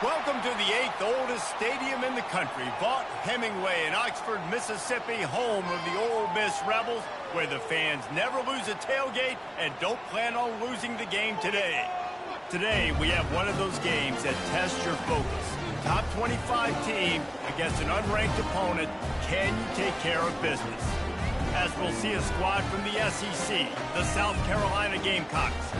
Welcome to the 8th oldest stadium in the country, Vaught Hemingway in Oxford, Mississippi, home of the Ole Miss Rebels, where the fans never lose a tailgate and don't plan on losing the game today. Today, we have one of those games that tests your focus. Top 25 team against an unranked opponent. Can you take care of business? As we'll see a squad from the SEC, the South Carolina Gamecocks,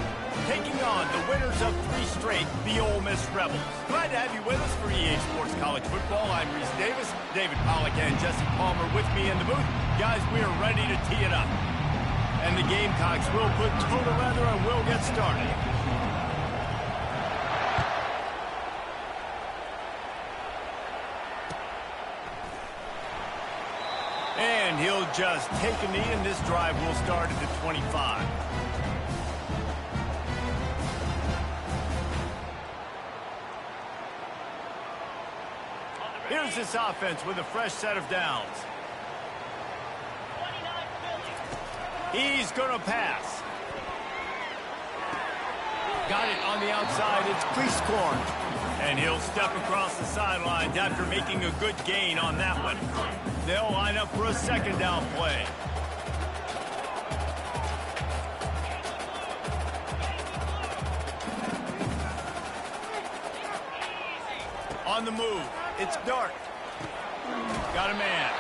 taking on the winners of 3 straight, the Ole Miss Rebels. Glad to have you with us for EA Sports College Football. I'm Reese Davis, David Pollack and Jesse Palmer with me in the booth. Guys, we are ready to tee it up. And the Gamecocks will put toe to leather and we'll get started. And he'll just take a knee, and this drive will start at the 25. Here's this offense with a fresh set of downs. He's going to pass. Got it on the outside. It's Cleescorn. And he'll step across the sidelines after making a good gain on that one. They'll line up for a second down play. On the move, it's Dart. Got a man.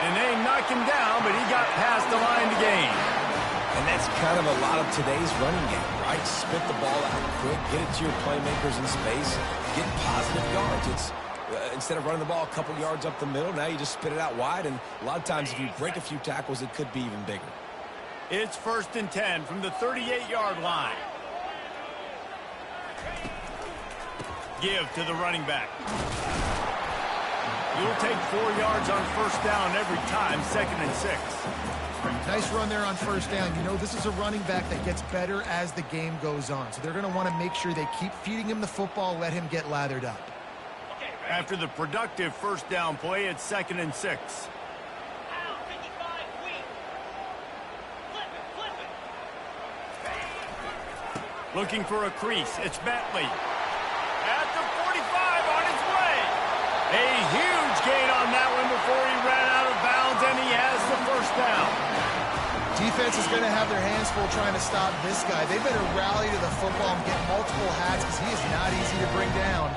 And they knocked him down, but he got past the line to gain. And that's kind of a lot of today's running game, right? Spit the ball out quick, get it to your playmakers in space, get positive yards. It's instead of running the ball a couple yards up the middle, now you just spit it out wide, and a lot of times if you break a few tackles, it could be even bigger. It's 1st and 10 from the 38-yard line. Give to the running back. You'll take 4 yards on 1st down every time, 2nd and 6. Nice run there on 1st down. You know, this is a running back that gets better as the game goes on. So they're going to want to make sure they keep feeding him the football, let him get lathered up. After the productive 1st down play, it's 2nd and 6. Looking for a crease. It's Bentley. At the 45 on his way. A huge gain on that one before he ran out of bounds, and he has the 1st down. Defense is going to have their hands full trying to stop this guy. They better rally to the football and get multiple hats because he is not easy to bring down.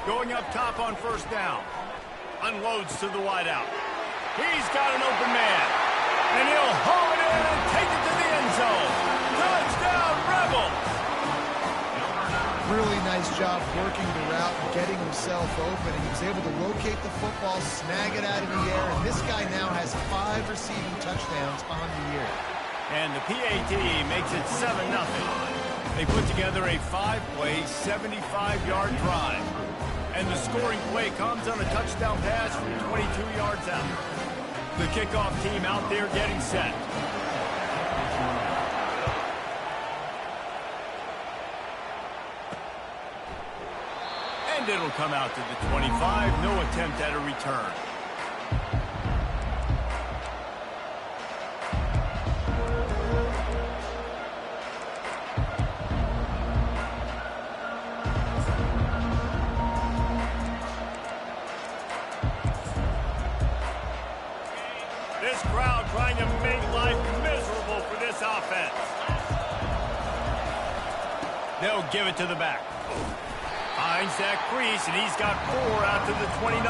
Going up top on 1st down. Unloads to the wideout. He's got an open man. And he'll haul it in and take it to the end zone. Touchdown, Rebels! Really nice job working the route and getting himself open. And he was able to locate the football, snag it out of the air. And this guy now has 5 receiving touchdowns on the year. And the PAT makes it 7-0. They put together a 5-play, 75-yard drive. And the scoring play comes on a touchdown pass from 22 yards out. The kickoff team out there getting set. And it'll come out to the 25. No attempt at a return. This crowd trying to make life miserable for this offense. They'll give it to the back. Finds that crease, and he's got 4 out to the 29.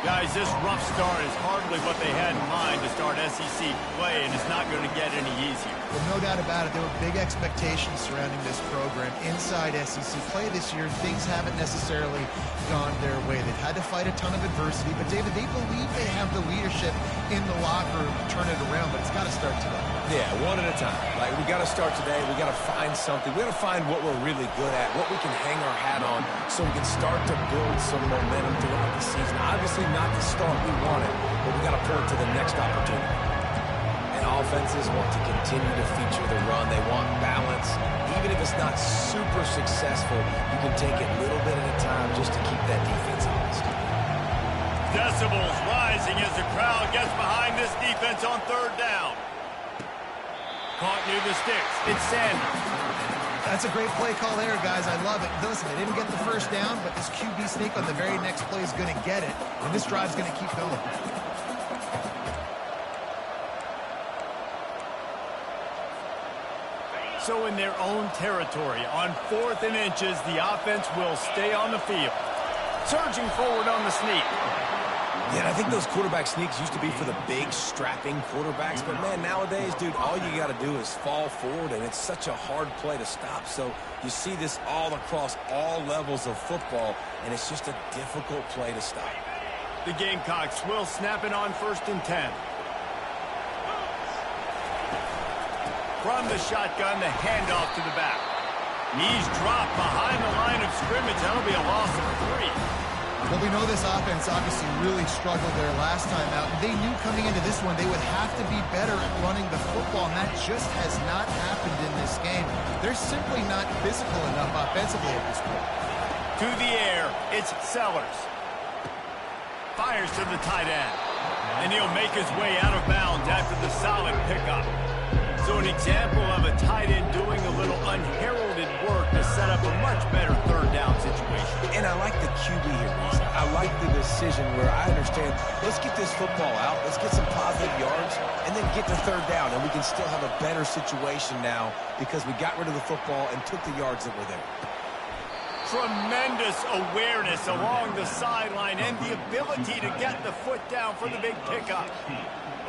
Guys, this rough start is hardly what they had in mind to start SEC play, and it's not going to get any easier. Well, no doubt about it. There were big expectations surrounding this program inside SEC play this year. Things haven't necessarily gone their way. They've had to fight a ton of adversity, but David, they believe they have the leadership in the locker room to turn it around, but it's got to start today. Yeah, one at a time. Like, we got to start today. We got to find something. We got to find what we're really good at, what we can hang our hat on, so we can start to build some momentum throughout the season. Obviously, not the start we wanted, but we got to pull it to the next opportunity. And offenses want to continue to feature the run. They want balance. Even if it's not super successful, you can take it little bit at a time just to keep that defense honest. Decibels rising as the crowd gets behind this defense on 3rd down. Caught near the sticks. It's Sanders. That's a great play call there, guys. I love it. Listen, they didn't get the first down, but this QB sneak on the very next play is going to get it, and this drive's going to keep going. So in their own territory, on 4th and inches, the offense will stay on the field. Surging forward on the sneak. Yeah, I think those quarterback sneaks used to be for the big, strapping quarterbacks. But, man, nowadays, dude, all you got to do is fall forward, and it's such a hard play to stop. So you see this all across all levels of football, and it's just a difficult play to stop. The Gamecocks will snap it on 1st and 10. From the shotgun, the handoff to the back. Knees dropped behind the line of scrimmage. That'll be a loss of 3. Well, we know this offense obviously really struggled there last time out. They knew coming into this one they would have to be better at running the football, and that just has not happened in this game. They're simply not physical enough offensively at this point. To the air, it's Sellers. Fires to the tight end. And he'll make his way out of bounds after the solid pickup. So an example of a tight end doing a little unheralded work to set up a much better 3rd down situation. And I like the QB here, Reese. I like the decision where I understand, let's get this football out, let's get some positive yards, and then get to 3rd down, and we can still have a better situation now because we got rid of the football and took the yards that were there. Tremendous awareness along the sideline and the ability to get the foot down for the big pickup.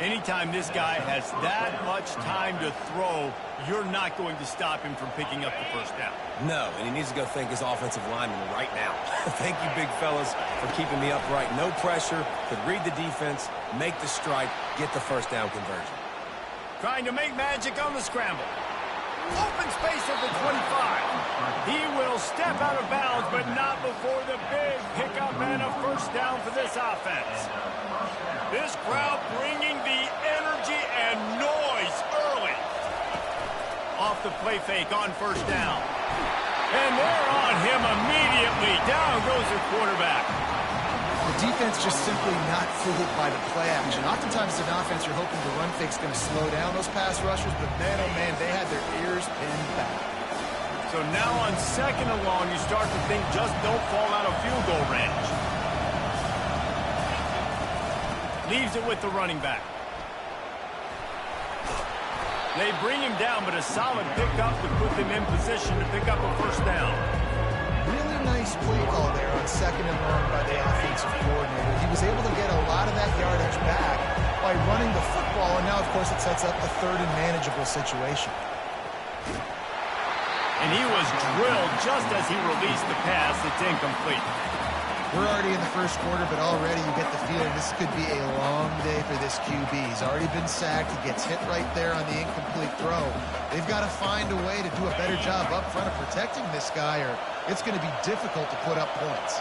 Anytime this guy has that much time to throw, you're not going to stop him from picking up the 1st down. No, and he needs to go thank his offensive lineman right now. Thank you, big fellas, for keeping me upright. No pressure, could read the defense, make the strike, get the 1st down conversion. Trying to make magic on the scramble. Open space at the 25. He will step out of bounds, but not before the big pickup and a 1st down for this offense. This crowd bringing the energy and noise early. Off the play fake on 1st down. And they're on him immediately. Down goes the quarterback. The defense just simply not fooled by the play action. Oftentimes, as an offense, you're hoping the run fake's going to slow down those pass rushers, but man, oh man, they had their ears pinned back. So now on 2nd and long, you start to think just don't fall out of field goal range. Leaves it with the running back. They bring him down, but a solid pickup to put them in position to pick up a 1st down. Really nice play call there on 2nd and long by the offensive coordinator. He was able to get a lot of that yardage back by running the football, and now, of course, it sets up a 3rd and manageable situation. And he was drilled just as he released the pass. It's incomplete. We're already in the 1st quarter, but already you get the feeling this could be a long day for this QB. He's already been sacked. He gets hit right there on the incomplete throw. They've got to find a way to do a better job up front of protecting this guy, or it's going to be difficult to put up points.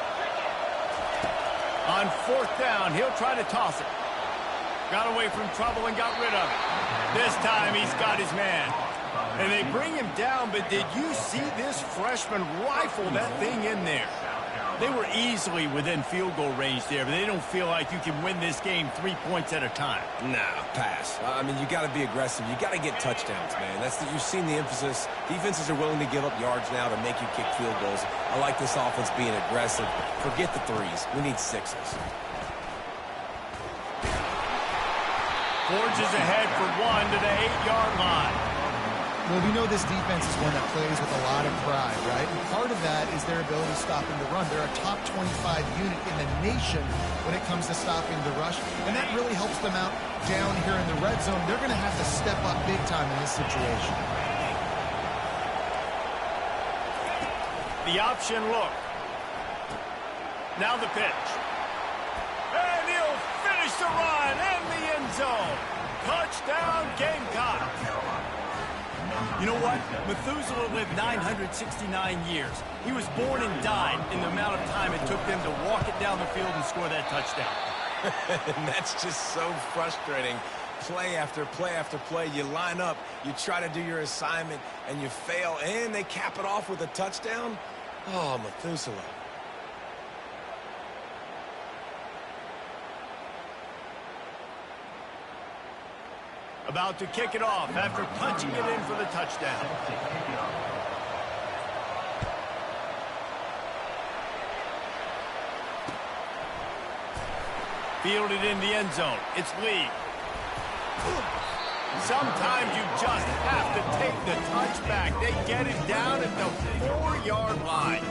On 4th down, he'll try to toss it. Got away from trouble and got rid of it. This time he's got his man. And they bring him down, but did you see this freshman rifle that thing in there? They were easily within field goal range there, but they don't feel like you can win this game 3 points at a time. Nah, pass. I mean, you got to be aggressive. You got to get touchdowns, man. You've seen the emphasis. Defenses are willing to give up yards now to make you kick field goals. I like this offense being aggressive. Forget the 3s. We need 6s. Forges ahead for 1 to the 8-yard line. Well, we know this defense is one that plays with a lot of pride, right? And part of that is their ability stopping the run. They're a top 25 unit in the nation when it comes to stopping the rush, and that really helps them out down here in the red zone. They're going to have to step up big time in this situation. The option look. Now the pitch. And he'll finish the run in the end zone. Touchdown, Gamecock. You know what? Methuselah lived 969 years. He was born and died in the amount of time it took them to walk it down the field and score that touchdown. And that's just so frustrating. Play after play after play. You line up, you try to do your assignment, and you fail, and they cap it off with a touchdown? Oh, Methuselah. About to kick it off after punching it in for the touchdown. Fielded in the end zone. It's Lee. Sometimes you just have to take the touchback. They get it down at the 4-yard line.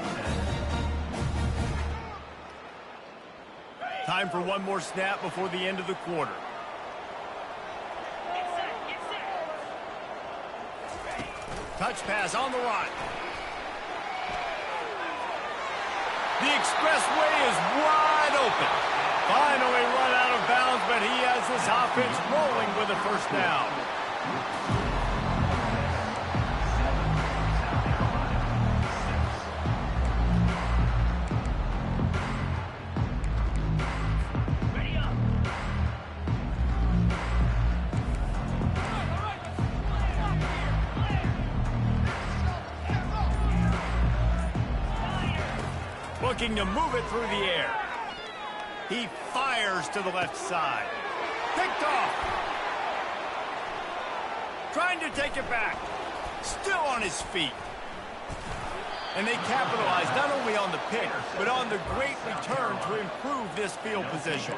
Time for one more snap before the end of the quarter. Touch pass on the line. The expressway is wide open. Finally run out of bounds, but he has his offense rolling with a first down. Looking to move it through the air. He fires to the left side. Picked off. Trying to take it back. Still on his feet. And they capitalize not only on the pick, but on the great return to improve this field position.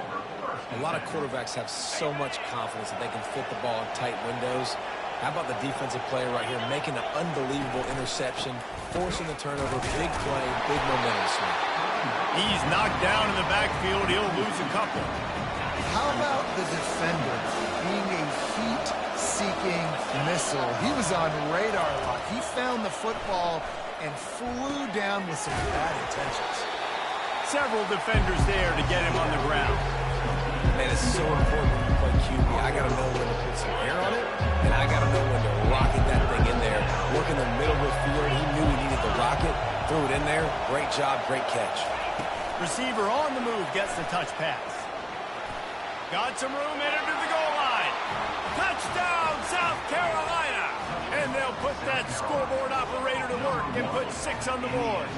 A lot of quarterbacks have so much confidence that they can fit the ball in tight windows. How about the defensive player right here making an unbelievable interception, forcing the turnover, big play, big momentum swing. He's knocked down in the backfield. He'll lose a couple. How about the defender being a heat-seeking missile? He was on radar lock. He found the football and flew down with some bad intentions. Several defenders there to get him on the ground. Man, it's so important when you play QB. I got to know when to put some air on it, and I got to know when to rocket that thing in there. Work in the middle of the field. He knew he needed to rocket. Threw it in there. Great job, great catch. Receiver on the move gets the touch pass. Got some room headed to the goal line. Touchdown, South Carolina! And they'll put that scoreboard operator to work and put 6 on the board.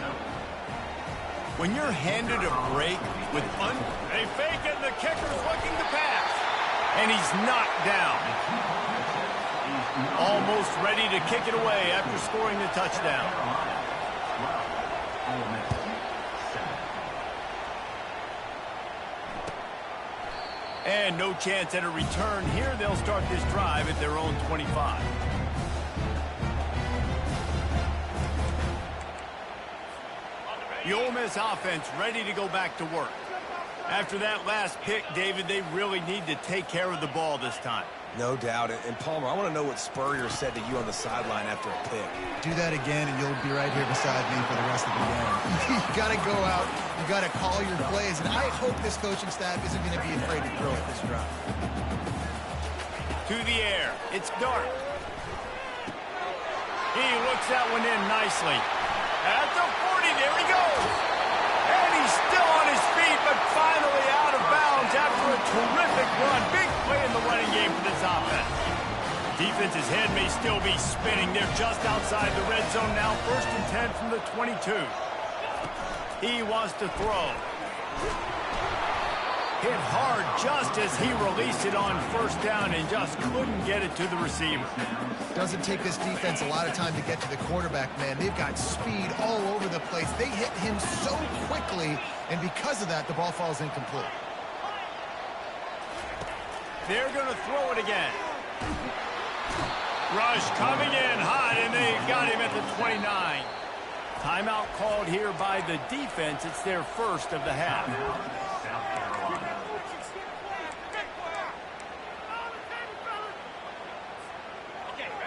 When you're handed a break with they fake it, and the kicker's looking to pass. And he's knocked down. Almost ready to kick it away after scoring the touchdown. And no chance at a return here. They'll start this drive at their own 25. The Ole Miss offense ready to go back to work. After that last pick, David, they really need to take care of the ball this time. No doubt. And Palmer, I want to know what Spurrier said to you on the sideline after a pick. Do that again, and you'll be right here beside me for the rest of the game. You got to go out. You got to call your plays, and I hope this coaching staff isn't going to be afraid to throw at this drive. To the air. It's Dart. He looks that one in nicely. At the 40, there he goes. And he's still on his feet, but finally out of bounds after a terrific run. Big play in the running game for this offense. Defense's head may still be spinning. They're just outside the red zone now. 1st and 10 from the 22. He wants to throw. Hit hard just as he released it on 1st down and just couldn't get it to the receiver. Doesn't take this defense a lot of time to get to the quarterback, man. They've got speed all over the place. They hit him so quickly, and because of that, the ball falls incomplete. They're going to throw it again. Rush coming in hot, and they got him at the 29. Timeout called here by the defense. It's their first of the half.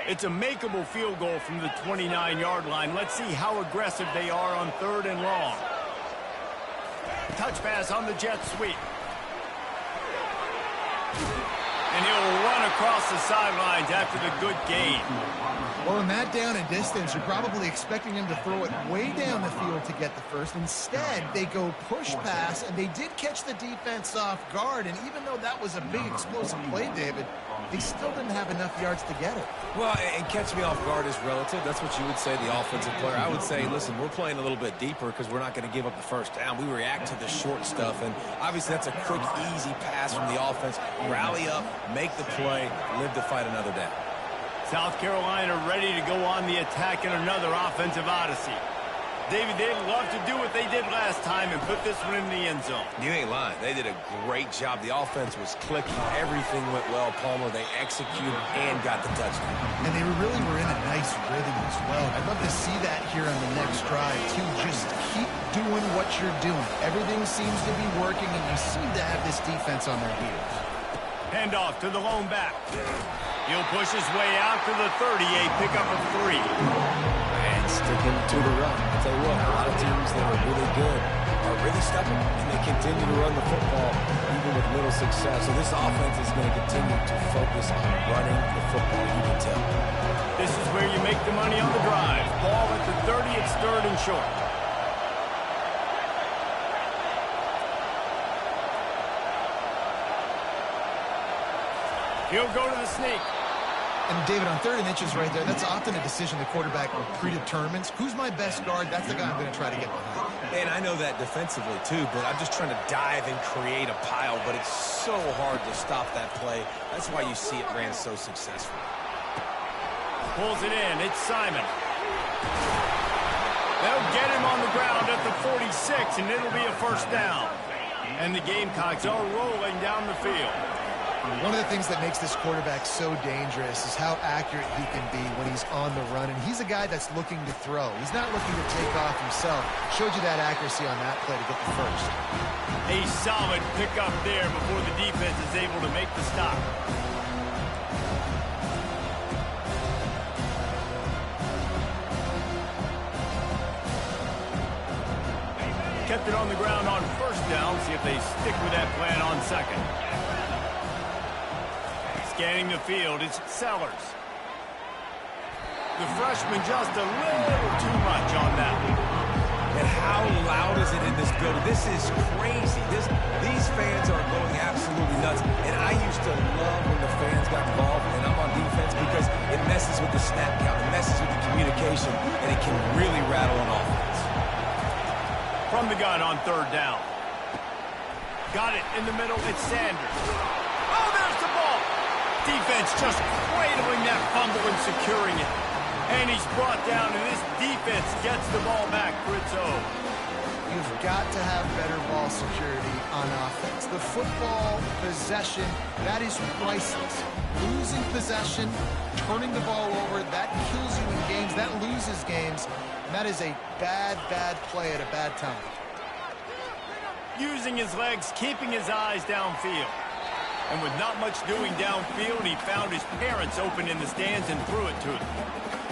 It's a makeable field goal from the 29-yard line. Let's see how aggressive they are on 3rd and long. Touch pass on the jet sweep. And he'll run across the sidelines after the good gain. Well, in that down and distance, you're probably expecting him to throw it way down the field to get the first. Instead, they go push pass, and they did catch the defense off guard. And even though that was a big explosive play, David, they still didn't have enough yards to get it. Well, and catch me off guard is relative. That's what you would say, the offensive player. I would say, listen, we're playing a little bit deeper because we're not going to give up the 1st down. We react to the short stuff, and obviously that's a quick, easy pass from the offense. Rally up, make the play, live to fight another down. South Carolina ready to go on the attack in another offensive odyssey. David, they'd love to do what they did last time and put this one in the end zone. You ain't lying. They did a great job. The offense was clicking. Everything went well, Palmer. They executed and got the touchdown. And they really were in a nice rhythm as well. I'd love to see that here on the next drive, too. Just keep doing what you're doing. Everything seems to be working, and you seem to have this defense on their heels. Handoff to the lone back. He'll push his way out to the 38, pick up a 3. And sticking to the run. I'll tell you what, a lot of teams that are really good are really stubborn, and they continue to run the football even with little success. So this offense is going to continue to focus on running the football, you can tell. This is where you make the money on the drive. Ball at the 30, it's 3rd and short. He'll go to the sneak. And, David, on 3rd and inches right there, that's often a decision the quarterback predetermines. Who's my best guard? That's the guy I'm going to try to get behind. And I know that defensively, too, but I'm just trying to dive and create a pile, but it's so hard to stop that play. That's why you see it ran so successful. Pulls it in. It's Simon. They'll get him on the ground at the 46, and it'll be a 1st down. And the Gamecocks are rolling down the field. One of the things that makes this quarterback so dangerous is how accurate he can be when he's on the run. And he's a guy that's looking to throw. He's not looking to take off himself. Showed you that accuracy on that play to get the 1st. A solid pickup there before the defense is able to make the stop. Kept it on the ground on 1st down. See if they stick with that plan on 2nd. Scanning the field, it's Sellers. The freshman just a little too much on that one. And how loud is it in this building? This is crazy. These fans are going absolutely nuts. And I used to love when the fans got involved, and I'm on defense, because it messes with the snap count, it messes with the communication, and it can really rattle an offense. From the gun on 3rd down. Got it in the middle, it's Sanders. Oh, there's the ball! Defense just cradling that fumble and securing it. And he's brought down, and this defense gets the ball back for its own. You've got to have better ball security on offense. The football possession, that is priceless. Losing possession, turning the ball over, that kills you in games, that loses games. And that is a bad, bad play at a bad time. Using his legs, keeping his eyes downfield. And with not much doing downfield, he found his parents open in the stands and threw it to them.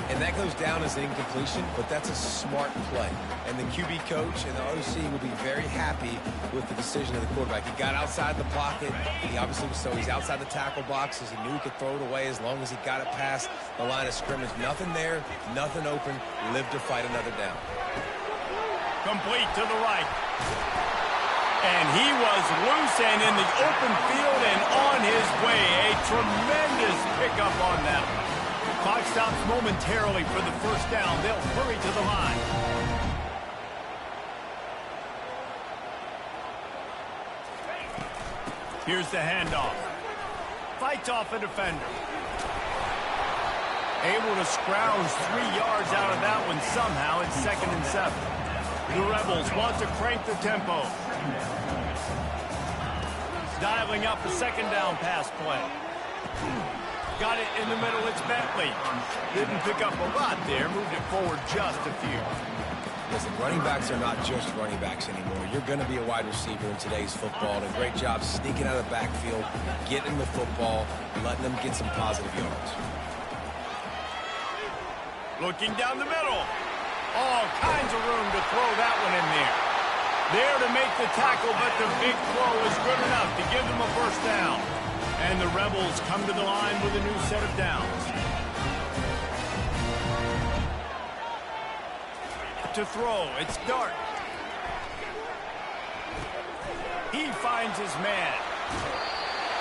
And that goes down as an incompletion, but that's a smart play. And the QB coach and the OC will be very happy with the decision of the quarterback. He got outside the pocket. He obviously was, so he's outside the tackle boxes. He knew he could throw it away as long as he got it past the line of scrimmage. Nothing there, nothing open. Live to fight another down. Complete to the right. And he was loose and in the open field and on his way. A tremendous pickup on that one. Clock stops momentarily for the 1st down. They'll hurry to the line. Here's the handoff. Fights off a defender. Able to scrounge 3 yards out of that one somehow. It's 2nd and 7. The Rebels want to crank the tempo. Dialing up the 2nd down pass play. Got it in the middle, it's Bentley. Didn't pick up a lot there, moved it forward just a few. Listen, running backs are not just running backs anymore. You're going to be a wide receiver in today's football. And a great job sneaking out of the backfield, getting the football, letting them get some positive yards. Looking down the middle. All kinds of room to throw that one in there. There to make the tackle, but the big throw is good enough to give them a 1st down. And the Rebels come to the line with a new set of downs. To throw, it's Dart. He finds his man.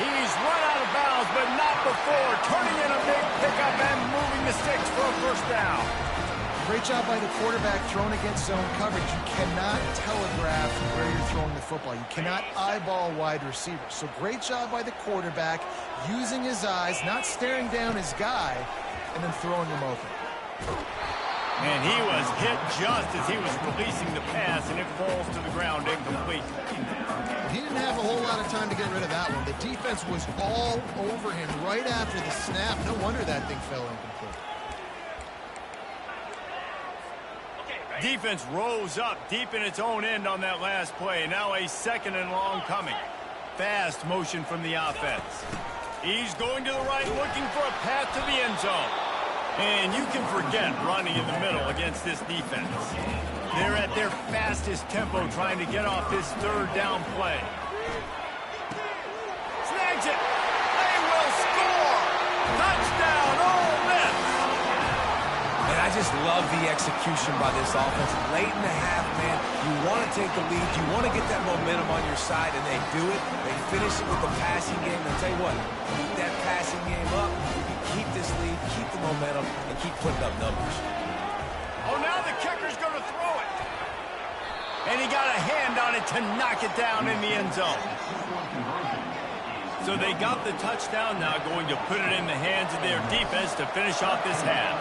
He's run out of bounds, but not before. Turning in a big pickup and moving the sticks for a 1st down. Great job by the quarterback throwing against zone coverage. You cannot telegraph where you're throwing the football. You cannot eyeball wide receivers. So great job by the quarterback using his eyes, not staring down his guy, and then throwing him open. And he was hit just as he was releasing the pass, and it falls to the ground incomplete. He didn't have a whole lot of time to get rid of that one. The defense was all over him right after the snap. No wonder that thing fell incomplete. Defense rose up deep in its own end on that last play. Now a second and long coming. Fast motion from the offense. He's going to the right, looking for a path to the end zone. And you can forget running in the middle against this defense. They're at their fastest tempo trying to get off this third down play. Snags it. They will score. Touchdown, Ole Miss. And I just love the execution by this offense. Late in the half, man, you want to take the lead. You want to get that momentum on your side, and they do it. They finish it with the passing game. And I'll tell you what, keep that passing game up. Keep this lead, keep the momentum, and keep putting up numbers. Oh, now the kicker's going to throw it. And he got a hand on it to knock it down in the end zone. So they got the touchdown, now going to put it in the hands of their defense to finish off this half.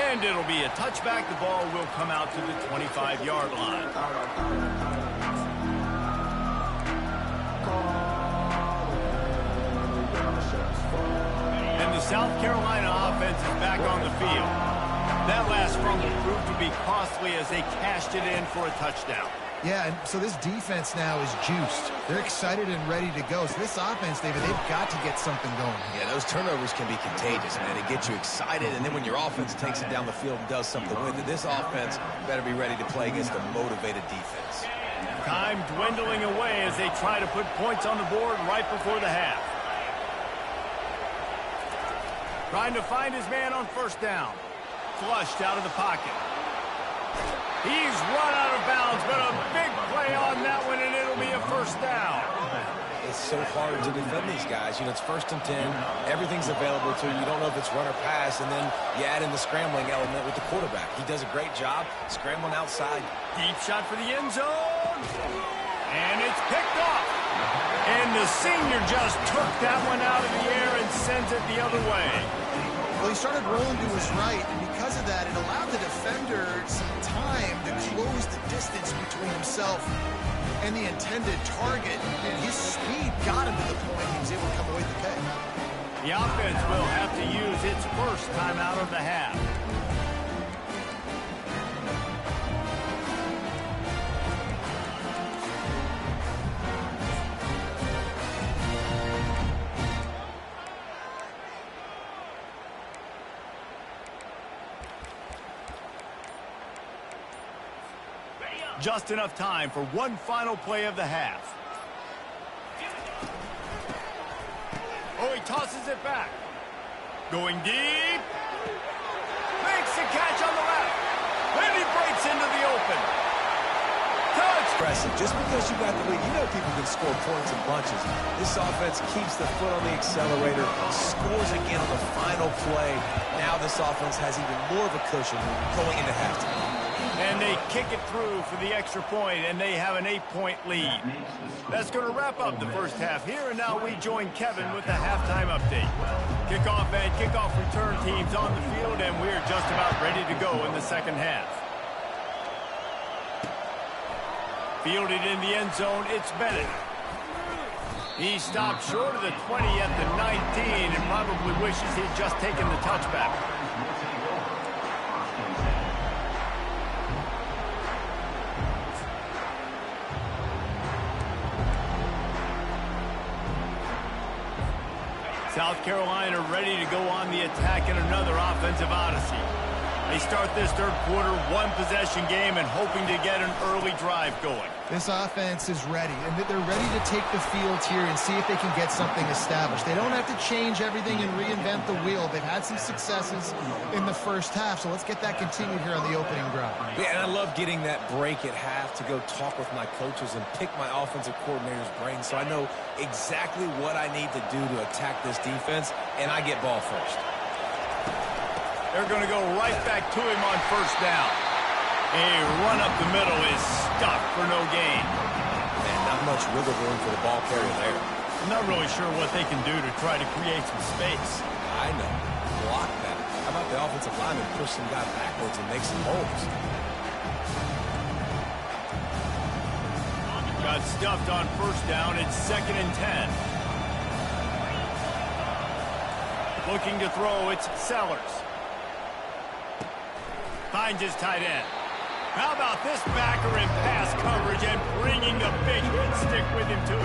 And it'll be a touchback. The ball will come out to the 25-yard line. And the South Carolina offense is back on the field. That last fumble proved to be costly as they cashed it in for a touchdown. Yeah, and so this defense now is juiced. They're excited and ready to go. So this offense, David, they've got to get something going. Yeah, those turnovers can be contagious, man. They get you excited, and then when your offense takes it down the field and does something with it, this offense better be ready to play against a motivated defense. Time dwindling away as they try to put points on the board right before the half. Trying to find his man on first down. Flushed out of the pocket. He's run out of bounds, but a big play on that one, and it'll be a first down. It's so hard to defend these guys. You know, it's 1st and 10. Everything's available to you. You don't know if it's run or pass, and then you add in the scrambling element with the quarterback. He does a great job scrambling outside. Deep shot for the end zone. And it's picked off. And the senior just took that one out of the air and sends it the other way. Well, he started rolling to his right, and because of that, it allowed the defender some time to close the distance between himself and the intended target, and his speed got him to the point he was able to come away with the pick. The offense will have to use its first timeout of the half. Just enough time for one final play of the half. Oh, he tosses it back. Going deep. Makes the catch on the left. And he breaks into the open. Touch. Impressive. Just because you got the lead, you know people can score points in bunches. This offense keeps the foot on the accelerator, scores again on the final play. Now this offense has even more of a cushion going into halftime. And they kick it through for the extra point, and they have an 8-point lead. That's going to wrap up the first half here, and now we join Kevin with the halftime update. Kickoff and kickoff return teams on the field, and we're just about ready to go in the second half. Fielded in the end zone, it's Bennett. He stopped short of the 20 at the 19 and probably wishes he'd just taken the touchback. South Carolina ready to go on the attack in another offensive odyssey. They start this third quarter one-possession game and hoping to get an early drive going. This offense is ready, and they're ready to take the field here and see if they can get something established. They don't have to change everything and reinvent the wheel. They've had some successes in the first half, so let's get that continued here on the opening drive. Yeah, and I love getting that break at half to go talk with my coaches and pick my offensive coordinator's brain so I know exactly what I need to do to attack this defense, and I get ball first. They're going to go right back to him on first down. A run up the middle is stuck for no gain. And not much wiggle room for the ball carrier there. I'm not really sure what they can do to try to create some space. I know. Block that. How about the offensive lineman push some guy backwards and make some holes? Got stuffed on first down. It's 2nd and 10. Looking to throw, it's Sellers. Finds his tight end. How about this backer in pass coverage and bringing the big hit stick with him, too?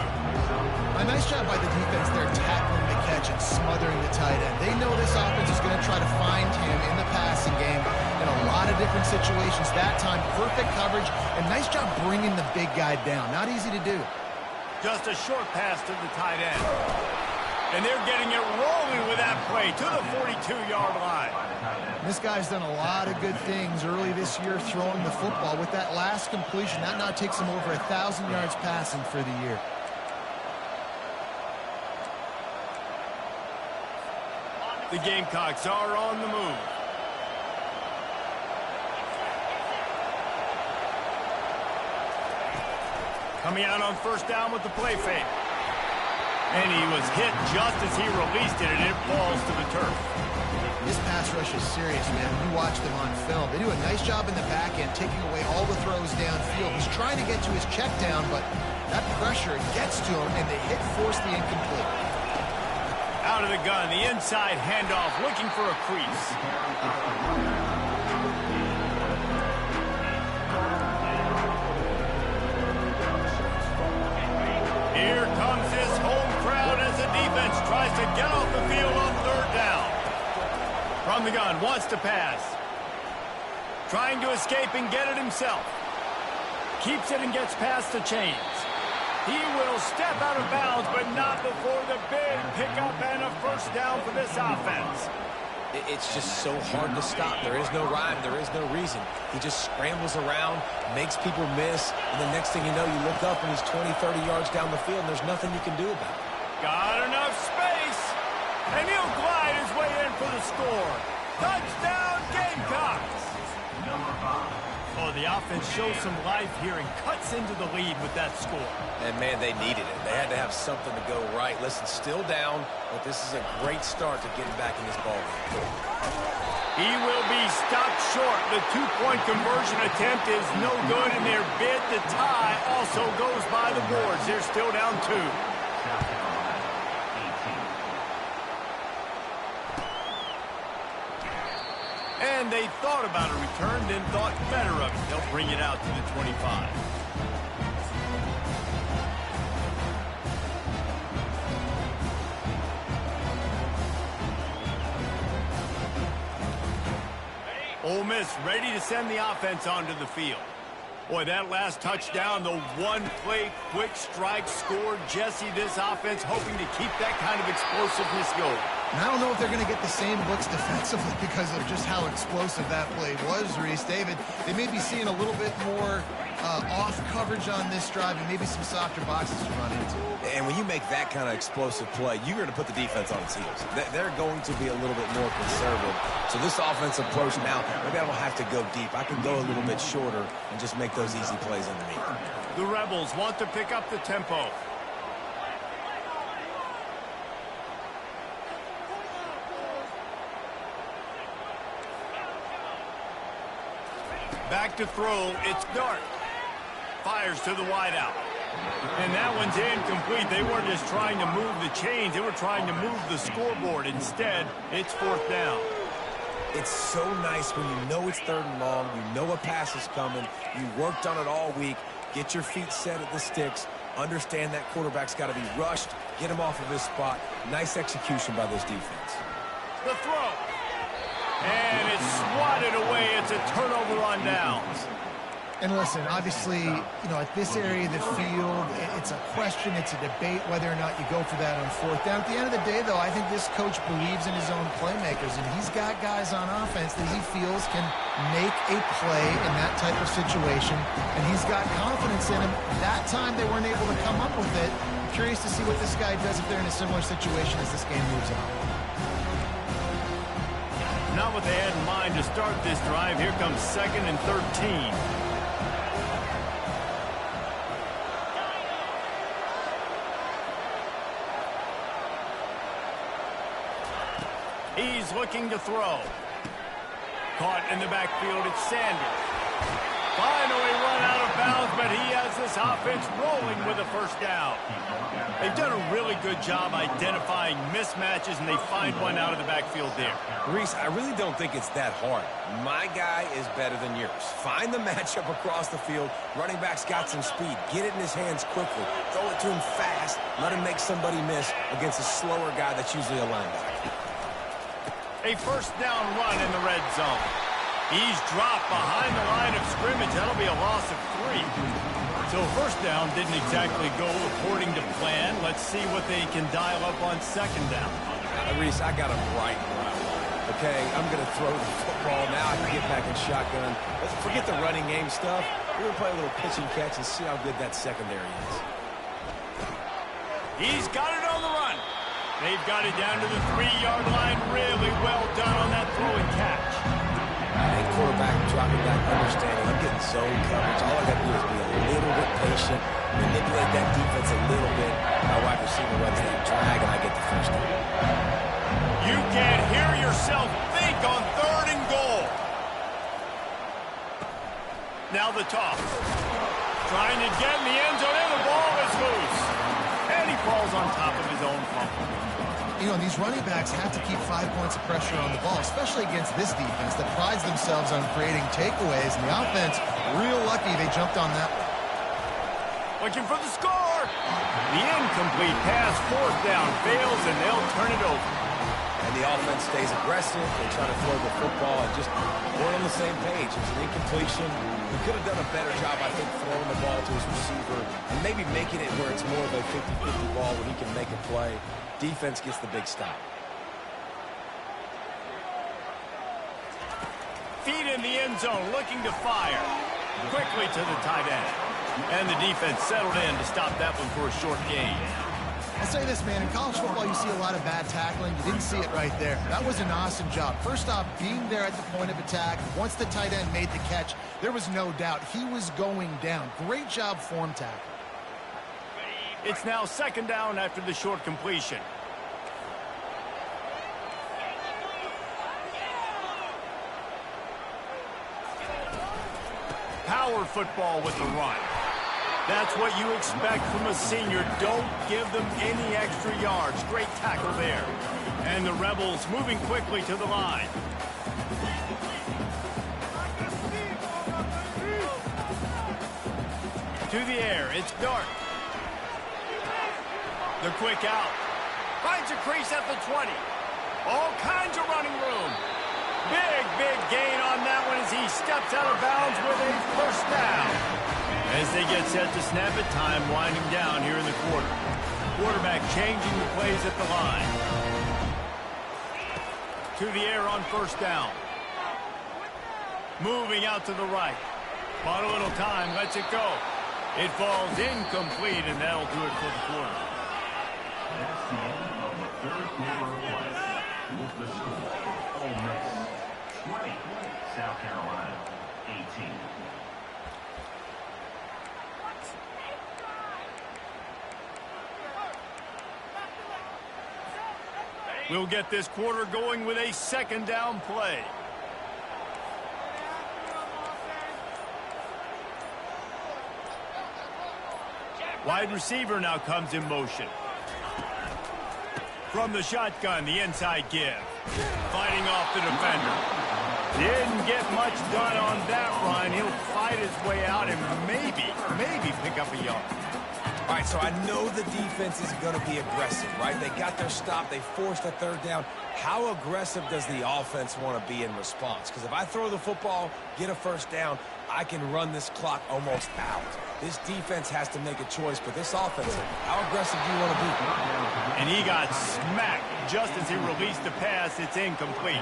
A nice job by the defense there, tackling the catch and smothering the tight end. They know this offense is going to try to find him in the passing game in a lot of different situations. That time, perfect coverage, and nice job bringing the big guy down. Not easy to do. Just a short pass to the tight end. And they're getting it rolling with that play to the 42-yard line. This guy's done a lot of good things early this year throwing the football. With that last completion, that now takes him over 1,000 yards passing for the year. The Gamecocks are on the move. Coming out on first down with the play fake. And he was hit just as he released it, and it falls to the turf. This pass rush is serious, man. When you watch them on film, they do a nice job in the back end, taking away all the throws downfield. He's trying to get to his check down, but that pressure gets to him, and the hit forced the incomplete. Out of the gun, the inside handoff, looking for a crease. Here comes his home crowd as the defense tries to get off the field on third down. From the gun, wants to pass. Trying to escape and get it himself. Keeps it and gets past the chains. He will step out of bounds, but not before the big pickup and a first down for this offense. It's just so hard to stop. There is no rhyme. There is no reason. He just scrambles around, makes people miss, and the next thing you know, you look up and he's 20, 30 yards down the field, and there's nothing you can do about it. Got enough space, and he'll glide his way in for the score. Touchdown, Gamecocks! Oh, the offense shows some life here and cuts into the lead with that score. And, man, they needed it. They had to have something to go right. Listen, still down, but this is a great start to getting back in this ballgame. He will be stopped short. The two-point conversion attempt is no good, and their bid to tie also goes by the boards. They're still down 2. And they thought about a return, then thought better of it. They'll bring it out to the 25. Ole Miss ready to send the offense onto the field. Boy, that last touchdown, the one-play quick strike scored. Jesse, this offense hoping to keep that kind of explosiveness going. And I don't know if they're going to get the same looks defensively because of just how explosive that play was, Reese. David, they may be seeing a little bit more off coverage on this drive and maybe some softer boxes to run into. And when you make that kind of explosive play, you're going to put the defense on its heels. They're going to be a little bit more conservative. So this offensive approach now, maybe I don't have to go deep. I can go a little bit shorter and just make those easy plays underneath. The Rebels want to pick up the tempo. Back to throw, it's Dart. Fires to the wideout. And that one's incomplete. They weren't just trying to move the chains, they were trying to move the scoreboard. Instead, it's fourth down. It's so nice when you know it's third and long, you know a pass is coming, you worked on it all week, get your feet set at the sticks, understand that quarterback's got to be rushed, get him off of his spot. Nice execution by this defense. The throw. And it's swatted away. It's a turnover on downs. And listen, obviously, you know, at this area of the field, it's a question, it's a debate whether or not you go for that on fourth down. At the end of the day, though, I think this coach believes in his own playmakers, and he's got guys on offense that he feels can make a play in that type of situation, and he's got confidence in him. That time they weren't able to come up with it. I'm curious to see what this guy does if they're in a similar situation as this game moves on. Not what they had in mind to start this drive. Here comes 2nd and 13. He's looking to throw. Caught in the backfield, it's Sanders. Finally run out of bounds, but he has this offense rolling with a first down. They've done a really good job identifying mismatches, and they find one out of the backfield there. Reese, I really don't think it's that hard. My guy is better than yours. Find the matchup across the field. Running back's got some speed. Get it in his hands quickly. Throw it to him fast. Let him make somebody miss against a slower guy that's usually a linebacker. A first down run in the red zone. He's dropped behind the line of scrimmage. That'll be a loss of 3. So first down didn't exactly go according to plan. Let's see what they can dial up on second down. Reese, I got him right. Okay, I'm going to throw the football. Now I can get back in shotgun. Let's forget the running game stuff. We're going to play a little pitch and catch and see how good that secondary is. He's got it on the run. They've got it down to the 3-yard line. Really well done on that throw and catch. And quarterback dropping back, understanding I'm getting zone coverage. All I got to do is be a little bit patient, manipulate that defense a little bit. My wide receiver runs that drag, and I get the first down. You can't hear yourself think on 3rd and goal. Now the toss. Trying to get in the end zone, and the ball is loose. And he falls on top of his own fumble. You know, these running backs have to keep 5 points of pressure on the ball, especially against this defense that prides themselves on creating takeaways. And the offense, real lucky they jumped on that one. Looking for the score. The incomplete pass, 4th down, fails, and they'll turn it over. And the offense stays aggressive. They try to throw the football and just weren't on the same page. It's an incompletion. He could have done a better job, I think, throwing the ball to his receiver and maybe making it where it's more of a 50-50 ball where he can make a play. Defense gets the big stop. Feet in the end zone, looking to fire. Quickly to the tight end. And the defense settled in to stop that one for a short gain. I'll say this, man. In college football, you see a lot of bad tackling. You didn't see it right there. That was an awesome job. First off, being there at the point of attack. Once the tight end made the catch, there was no doubt he was going down. Great job form tackle. It's now 2nd down after the short completion. Power football with the run. That's what you expect from a senior. Don't give them any extra yards. Great tackle there. And the Rebels moving quickly to the line. To the air, it's Dart. The quick out. Finds a crease at the 20. All kinds of running room. Big gain on that one as he steps out of bounds with a first down. As they get set to snap it, time winding down here in the quarter. Quarterback changing the plays at the line. To the air on first down. Moving out to the right. Bought a little time, lets it go. It falls incomplete, and that'll do it for the quarter. That's the end of the 3rd quarter of play. With the score, Ole Miss 20, South Carolina 18. We'll get this quarter going with a 2nd down play. Wide receiver now comes in motion. From the shotgun, the inside give. Fighting off the defender. Didn't get much done on that run. He'll fight his way out and maybe pick up a yard. All right, so I know the defense is going to be aggressive, right? They got their stop. They forced a 3rd down. How aggressive does the offense want to be in response? Because if I throw the football, get a first down, I can run this clock almost out. This defense has to make a choice, but this offense, how aggressive do you want to be? And he got smacked just as he released the pass. It's incomplete.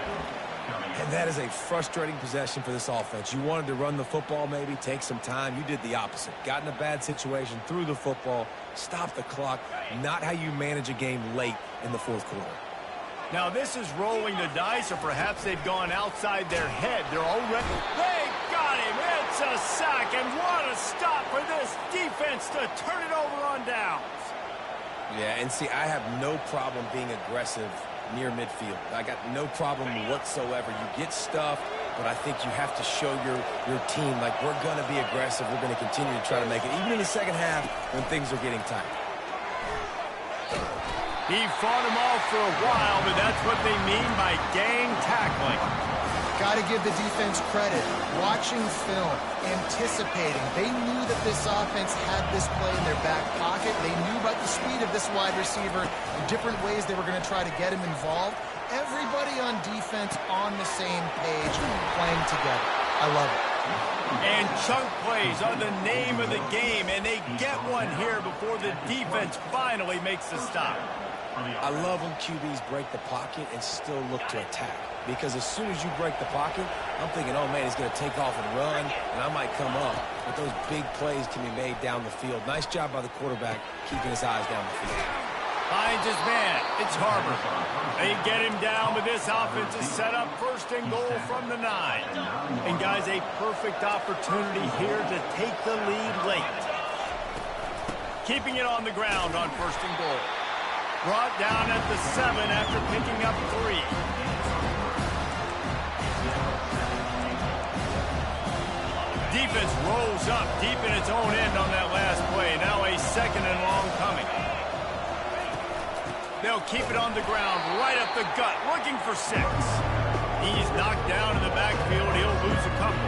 And that is a frustrating possession for this offense. You wanted to run the football, maybe take some time. You did the opposite. Got in a bad situation, threw the football, stopped the clock. Not how you manage a game late in the 4th quarter. Now this is rolling the dice, or perhaps they've gone outside their head. They're already... They got him! It's a sack, and what a stop for this defense to turn it over on downs. Yeah, and see, I have no problem being aggressive near midfield. I got no problem whatsoever. You get stuffed, but I think you have to show your team, like, we're going to be aggressive. We're going to continue to try to make it, even in the second half when things are getting tight. He fought him off for a while, but that's what they mean by gang tackling. Got to give the defense credit. Watching film, anticipating. They knew that this offense had this play in their back pocket. They knew about the speed of this wide receiver and different ways they were going to try to get him involved. Everybody on defense on the same page, playing together. I love it. And chunk plays are the name of the game, and they get one here before the defense finally makes the stop. I love when QBs break the pocket and still look to attack. Because as soon as you break the pocket, I'm thinking, oh, man, he's going to take off and run, and I might come up. But those big plays can be made down the field. Nice job by the quarterback keeping his eyes down the field. Finds his man. It's Harbor. They get him down, but this offense is set up first and goal from the 9. And, guys, a perfect opportunity here to take the lead late. Keeping it on the ground on first and goal. Brought down at the 7 after picking up 3. Defense rolls up deep in its own end on that last play. Now a second and long coming. They'll keep it on the ground, right up the gut, looking for 6. He's knocked down in the backfield. He'll lose a couple.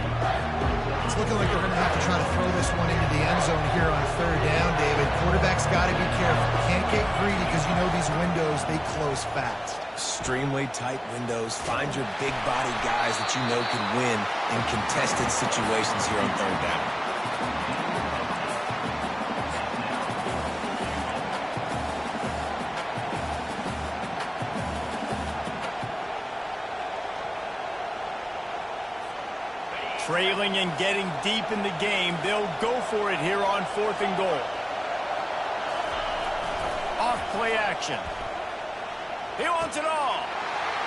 It's looking like they're going to have to try to throw this one into the end zone here on third down, David. Quarterback's got to be careful. Can't get greedy because you know these windows, they close fast. Extremely tight windows. Find your big body guys that you know can win in contested situations here on third down. Trailing and getting deep in the game, they'll go for it here on fourth and goal. Off play action. He wants it all.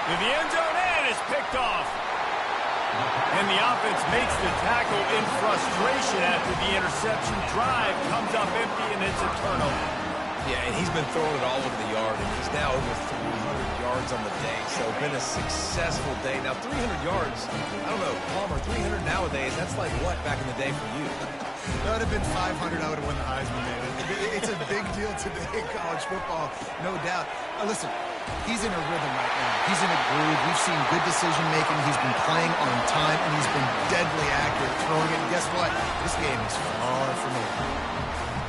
To the end zone, and it's picked off. And the offense makes the tackle in frustration after the interception. Drive comes up empty, and it's a turnover. Yeah, and he's been throwing it all over the yard, and he's now over 300 yards on the day, so been a successful day. Now, 300 yards, I don't know, Palmer, 300 nowadays, that's like what back in the day for you? That would have been 500. I would have won the Heisman, man. It's a big deal today in college football, no doubt. Listen, he's in a rhythm right now. He's in a groove. We've seen good decision-making. He's been playing on time, and he's been deadly accurate throwing it. And guess what? This game is far from over.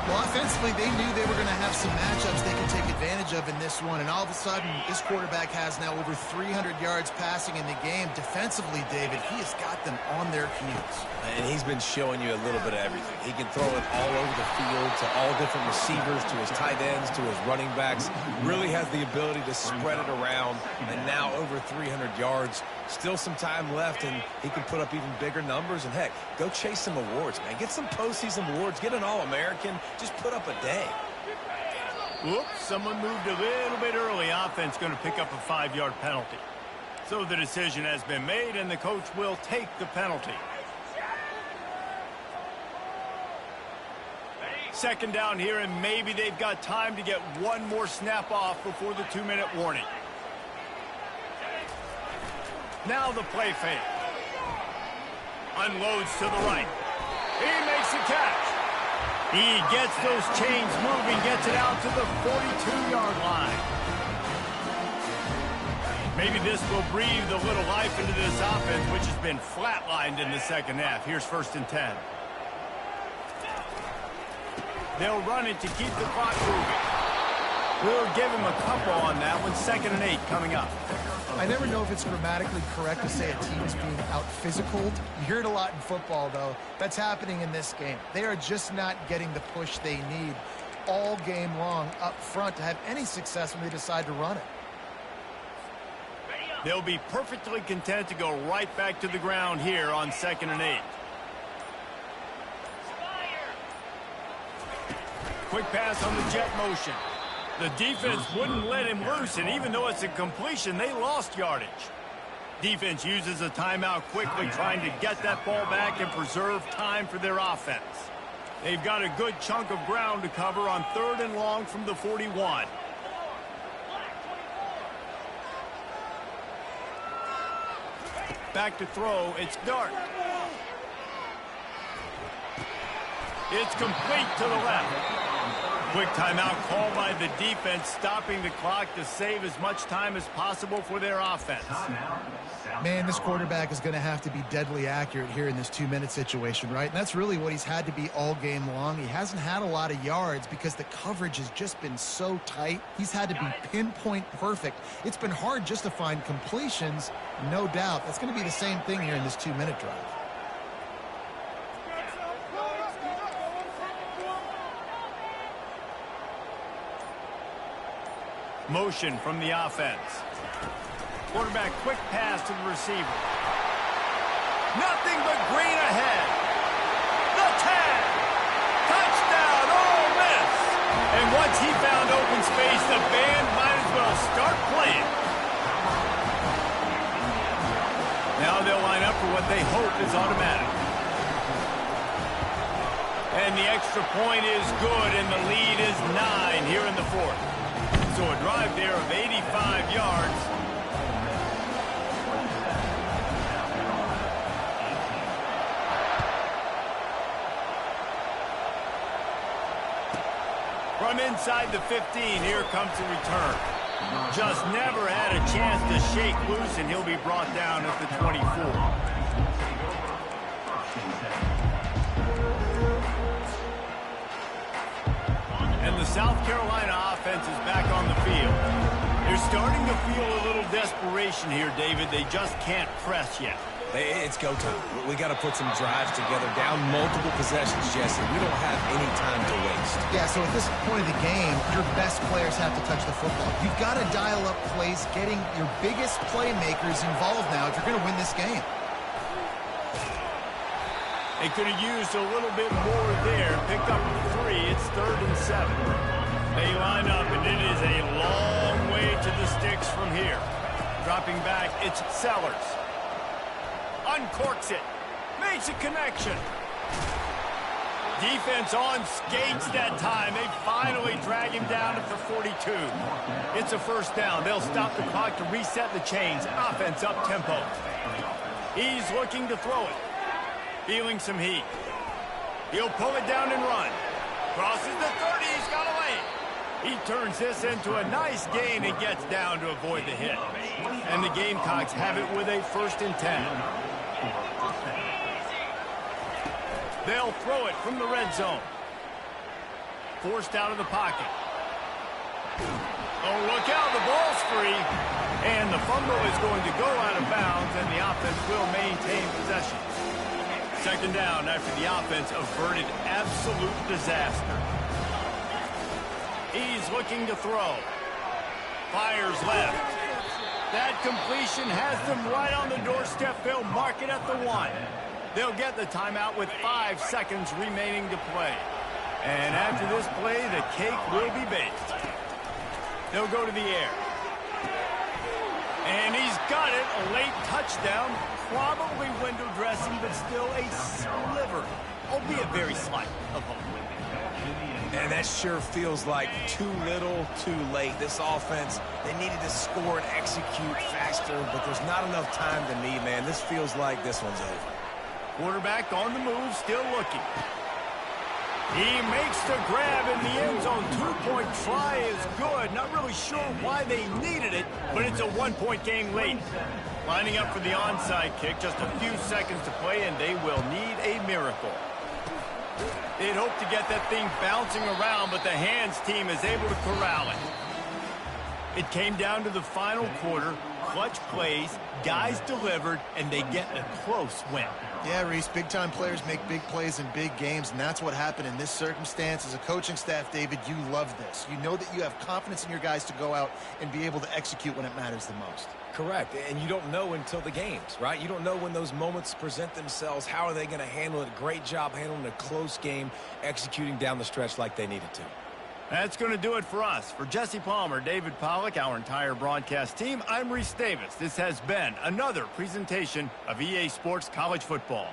Well, offensively, they knew they were going to have some matchups they can take advantage of in this one. And all of a sudden, this quarterback has now over 300 yards passing in the game. Defensively, David, he has got them on their heels. And he's been showing you a little bit of everything. He can throw it all over the field to all different receivers, to his tight ends, to his running backs. Really has the ability to spread it around. And now over 300 yards. Still some time left, and he can put up even bigger numbers. And, heck, go chase some awards, man. Get some postseason awards. Get an All-American. Just put up a day. Whoops, someone moved a little bit early. Offense going to pick up a 5-yard penalty. So the decision has been made, and the coach will take the penalty. Second down here, and maybe they've got time to get one more snap off before the 2-minute warning. Now the play fake. Unloads to the right. He makes the catch. He gets those chains moving, gets it out to the 42-yard line. Maybe this will breathe a little life into this offense, which has been flatlined in the second half. Here's first and 10. They'll run it to keep the clock moving. We'll give him a couple on that one. 2nd and 8 coming up. I never know if it's grammatically correct to say a team's being out-physicaled. You hear it a lot in football, though. That's happening in this game. They are just not getting the push they need all game long up front to have any success when they decide to run it. They'll be perfectly content to go right back to the ground here on 2nd and 8. Quick pass on the jet motion. The defense wouldn't let him loose, and even though it's a completion, they lost yardage. Defense uses a timeout quickly, trying to get that ball back and preserve time for their offense. They've got a good chunk of ground to cover on 3rd and long from the 41. Back to throw. It's Dart. It's complete to the left. Quick timeout called by the defense, stopping the clock to save as much time as possible for their offense. Man, this quarterback is going to have to be deadly accurate here in this 2-minute situation, right? And that's really what he's had to be all game long. He hasn't had a lot of yards because the coverage has just been so tight. He's had to be pinpoint perfect. It's been hard just to find completions, no doubt. That's going to be the same thing here in this 2-minute drive. Motion from the offense. Quarterback quick pass to the receiver. Nothing but green ahead. The tag. Touchdown, Ole Miss. And once he found open space, the band might as well start playing. Now they'll line up for what they hope is automatic. And the extra point is good, and the lead is 9 here in the fourth. So a drive there of 85 yards. From inside the 15, here comes the return. Just never had a chance to shake loose, and he'll be brought down at the 24. And the South Carolina offense is back on the field. They're starting to feel a little desperation here, David. They just can't press yet. It's go time. We got to put some drives together, down multiple possessions, Jesse. We don't have any time to waste. Yeah, so at this point of the game, your best players have to touch the football. You've got to dial up plays, getting your biggest playmakers involved now if you're going to win this game. They could have used a little bit more there. Picked up 3. It's 3rd and 7. They line up, and it is a long way to the sticks from here. Dropping back, it's Sellers. Uncorks it. Makes a connection. Defense on skates that time. They finally drag him down at the 42. It's a first down. They'll stop the clock to reset the chains. Offense up tempo. He's looking to throw it. Feeling some heat. He'll pull it down and run. Crosses the 30. He's got a lane. He turns this into a nice gain and gets down to avoid the hit. And the Gamecocks have it with a 1st and 10. They'll throw it from the red zone. Forced out of the pocket. Oh, look out. The ball's free. And the fumble is going to go out of bounds, and the offense will maintain possession. 2nd down after the offense averted absolute disaster. He's looking to throw. Fires left. That completion has them right on the doorstep. They'll mark it at the 1. They'll get the timeout with 5 seconds remaining to play. And after this play, the cake will be baked. They'll go to the air. And he's got it. A late touchdown. Probably window dressing, but still a sliver, albeit very slight, of hope. And that sure feels like too little, too late. This offense, they needed to score and execute faster, but there's not enough time to need, man. This feels like this one's over. Quarterback on the move, still looking. He makes the grab in the end zone. 2-point try is good. Not really sure why they needed it, but it's a 1-point game late. Lining up for the onside kick. Just a few seconds to play, and they will need a miracle. They'd hope to get that thing bouncing around, but the hands team is able to corral it. It came down to the final quarter. Clutch plays, guys delivered, and they get a close win. Yeah, Reese, big-time players make big plays in big games, and that's what happened in this circumstance. As a coaching staff, David, you love this. You know that you have confidence in your guys to go out and be able to execute when it matters the most. Correct, and you don't know until the games, right? You don't know when those moments present themselves. How are they going to handle it? Great job handling a close game, executing down the stretch like they needed to. That's going to do it for us. For Jesse Palmer, David Pollack, our entire broadcast team, I'm Reese Davis. This has been another presentation of EA Sports College Football.